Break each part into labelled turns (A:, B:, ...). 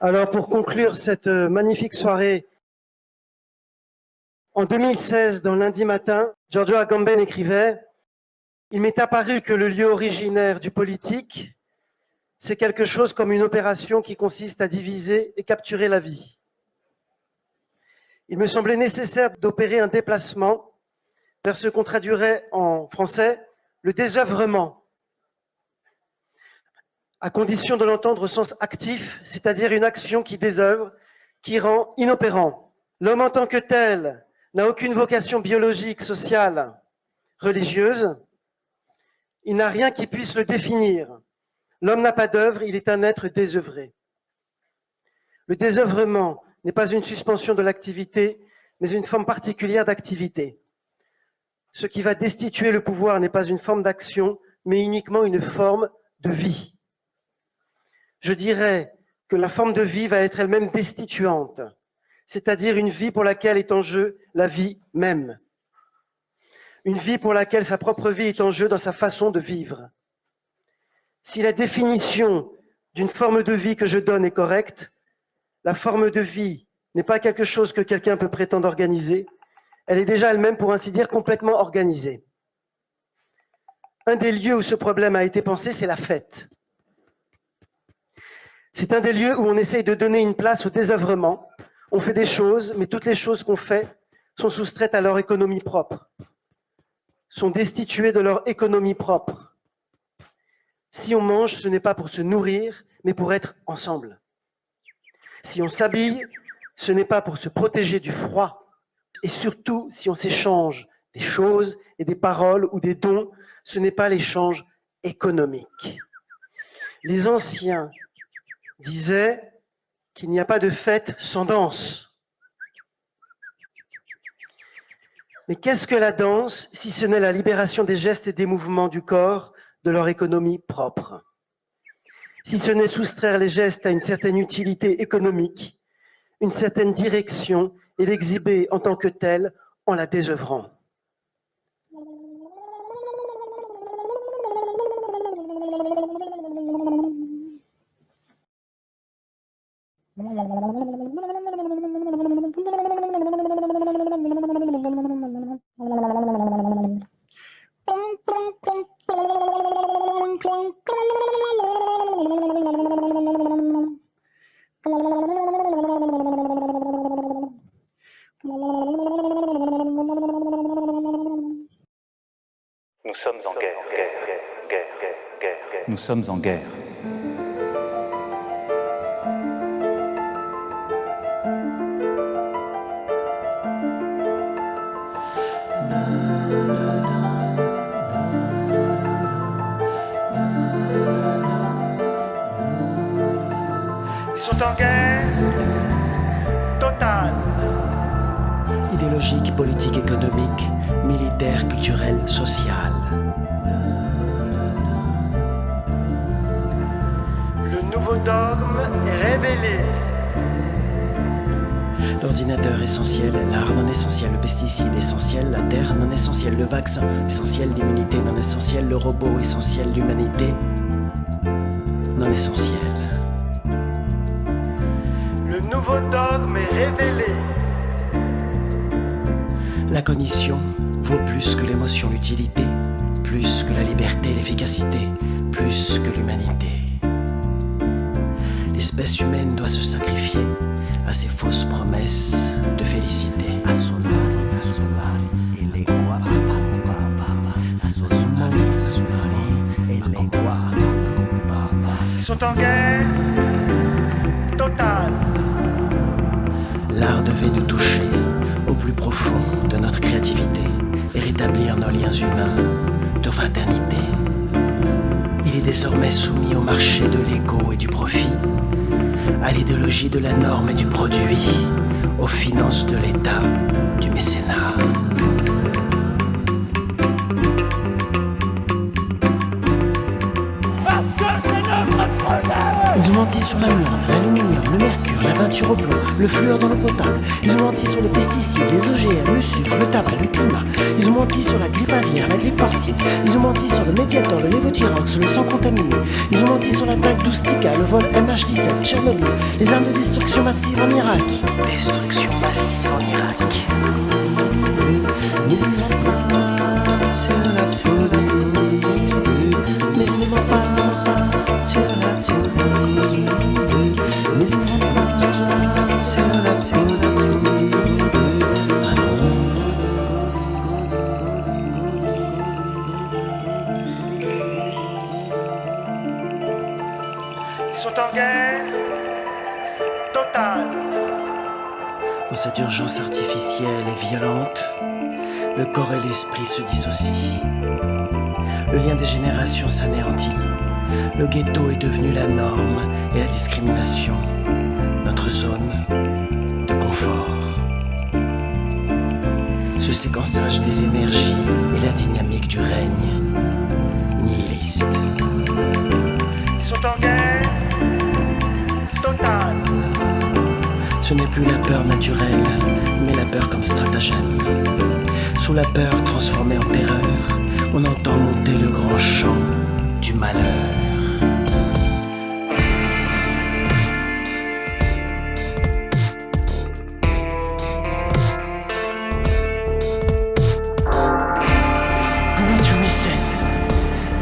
A: Alors, pour conclure cette magnifique soirée, en 2016, dans Lundi Matin, Giorgio Agamben écrivait « Il m'est apparu que le lieu originaire du politique, c'est quelque chose comme une opération qui consiste à diviser et capturer la vie. Il me semblait nécessaire d'opérer un déplacement vers ce qu'on traduirait en français le désœuvrement, à condition de l'entendre au sens actif, c'est-à-dire une action qui désœuvre, qui rend inopérant. L'homme en tant que tel n'a aucune vocation biologique, sociale, religieuse. Il n'a rien qui puisse le définir. L'homme n'a pas d'œuvre, il est un être désœuvré. Le désœuvrement n'est pas une suspension de l'activité, mais une forme particulière d'activité. Ce qui va destituer le pouvoir n'est pas une forme d'action, mais uniquement une forme de vie. Je dirais que la forme de vie va être elle-même destituante, c'est-à-dire une vie pour laquelle est en jeu la vie même. Une vie pour laquelle sa propre vie est en jeu dans sa façon de vivre. Si la définition d'une forme de vie que je donne est correcte, la forme de vie n'est pas quelque chose que quelqu'un peut prétendre organiser, elle est déjà elle-même, pour ainsi dire, complètement organisée. Un des lieux où ce problème a été pensé, c'est la fête. C'est un des lieux où on essaye de donner une place au désœuvrement. On fait des choses, mais toutes les choses qu'on fait sont soustraites à leur économie propre, sont destituées de leur économie propre. Si on mange, ce n'est pas pour se nourrir, mais pour être ensemble. Si on s'habille, ce n'est pas pour se protéger du froid. Et surtout, si on s'échange des choses et des paroles ou des dons, ce n'est pas l'échange économique. Les anciens disaient qu'il n'y a pas de fête sans danse. Mais qu'est-ce que la danse, si ce n'est la libération des gestes et des mouvements du corps de leur économie propre? Si ce n'est soustraire les gestes à une certaine utilité économique, une certaine direction, et l'exhiber en tant que tel en la désœuvrant.
B: Nous sommes en guerre. Nous sommes en guerre.
A: Ils sont en guerre totale.
C: Idéologique, politique, économique, militaire, culturelle, sociale.
A: Le nouveau dogme est révélé.
C: L'ordinateur essentiel, l'art non essentiel, le pesticide essentiel, la terre non essentielle, le vaccin essentiel, l'immunité non essentielle, le robot essentiel, l'humanité non essentielle.
A: Le nouveau dogme est révélé.
C: La cognition vaut plus que l'émotion, l'utilité, plus que la liberté, l'efficacité, plus que l'humanité. L'espèce humaine doit se sacrifier à ses fausses promesses de félicité.
A: Ils sont en guerre totale.
C: L'art devait nous toucher au plus profond de notre créativité et rétablir nos liens humains de fraternité. Il est désormais soumis au marché de l'ego et du profit, à l'idéologie de la norme et du produit, aux finances de l'État, du mécénat.
D: Parce que c'est notre projet.
C: Ils ont menti sur l'amiante, l'aluminium, le mercure, la peinture au plomb, le fluor dans l'eau potable. Ils ont menti sur les pesticides, les OGM, le sucre, le tabac, le climat. Ils ont menti sur la grippe aviaire, la grippe porcine. Ils ont menti sur le Mediator, le lévothyrox, le sang contaminé. Ils ont menti sur l'attaque d'Oustika, le vol MH17, Tchernobyl, les armes de destruction massive en Irak. Destruction massive en Irak. Mais ils ne mentent pas sur la politique. Mais ils ne mentent pas sur la politique. Mais ils ne mentent pas sur la politique. Ah non.
A: Ils sont en guerre totale.
C: Dans cette urgence artificielle et violente, le corps et l'esprit se dissocient. Le lien des générations s'anéantit. Le ghetto est devenu la norme et la discrimination, notre zone de confort. Ce séquençage des énergies et la dynamique du règne nihiliste.
A: Ils sont en guerre totale.
C: Ce n'est plus la peur naturelle, mais la peur comme stratagème. Sous la peur transformée en terreur, on entend monter le grand chant du malheur. Great Reset,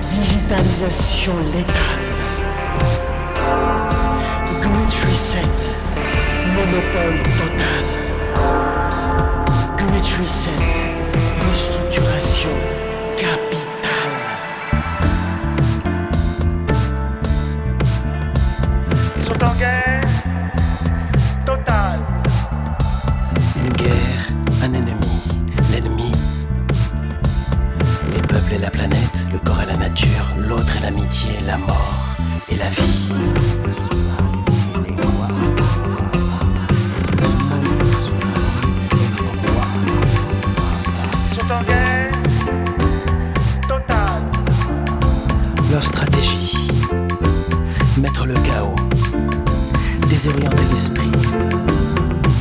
C: digitalisation létale. Great Reset, monopole total. Great Reset, restructuration capitale.
A: Ils sont en guerre totale.
C: Une guerre, un ennemi, l'ennemi. Les peuples et la planète, le corps et la nature, l'autre et l'amitié, la mort et la vie.
A: Ils sont en guerre totale.
C: Leur stratégie, mettre le chaos, désorienter l'esprit,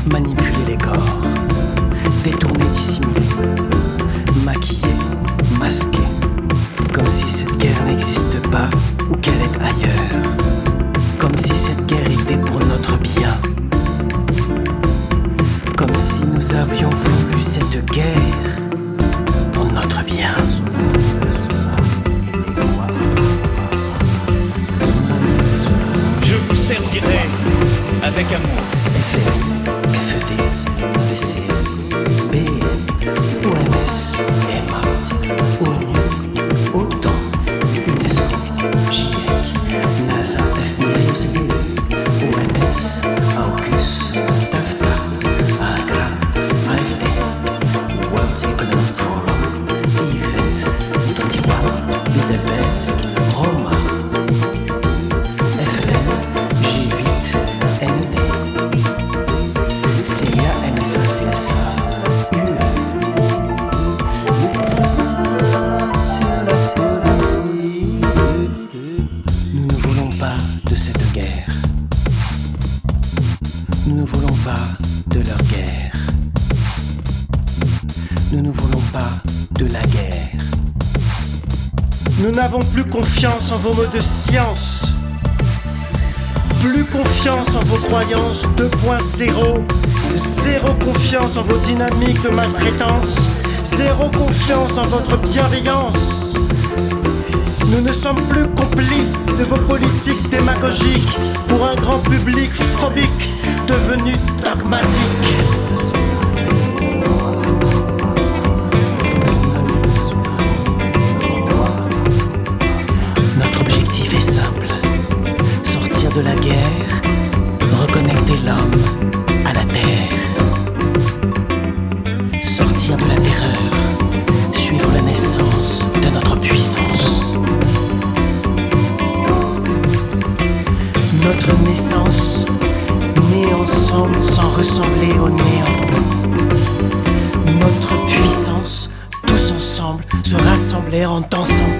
C: manipuler les corps, détourner, dissimuler, maquiller, masquer, comme si cette guerre n'existe pas ou qu'elle est ailleurs, comme si cette guerre était pour notre bien, comme si nous avions voulu cette guerre pour notre bien.
D: Je vous servirai avec amour.
C: FMI, FED, BC, BN, OMS, EMA, ONU, OTAN, UNESCO, GIEC, NASA, FBI, OCDE, OMS, AUKUS, TAFTA, AGRA, AFD, World Economic Forum, Event, 21, Bilderberg, Roma, FN, G8, NED, CIA, NSA, CSA, UE. Nous ne voulons pas de cette guerre. Nous ne voulons pas de leur guerre. Nous ne voulons pas de la guerre.
A: Nous n'avons plus confiance en vos mots de science. Plus confiance en vos croyances 2.0. Zéro confiance en vos dynamiques de maltraitance. Zéro confiance en votre bienveillance. Nous ne sommes plus complices de vos politiques démagogiques pour un grand public phobique devenu dogmatique.
C: Notre objectif est simple. Sortir de la guerre, reconnecter l'homme à la terre. Sortir de la terreur, suivre la naissance de notre puissance. Notre naissance, née ensemble sans ressembler au néant. Notre puissance, tous ensemble, se rassembler en dansant.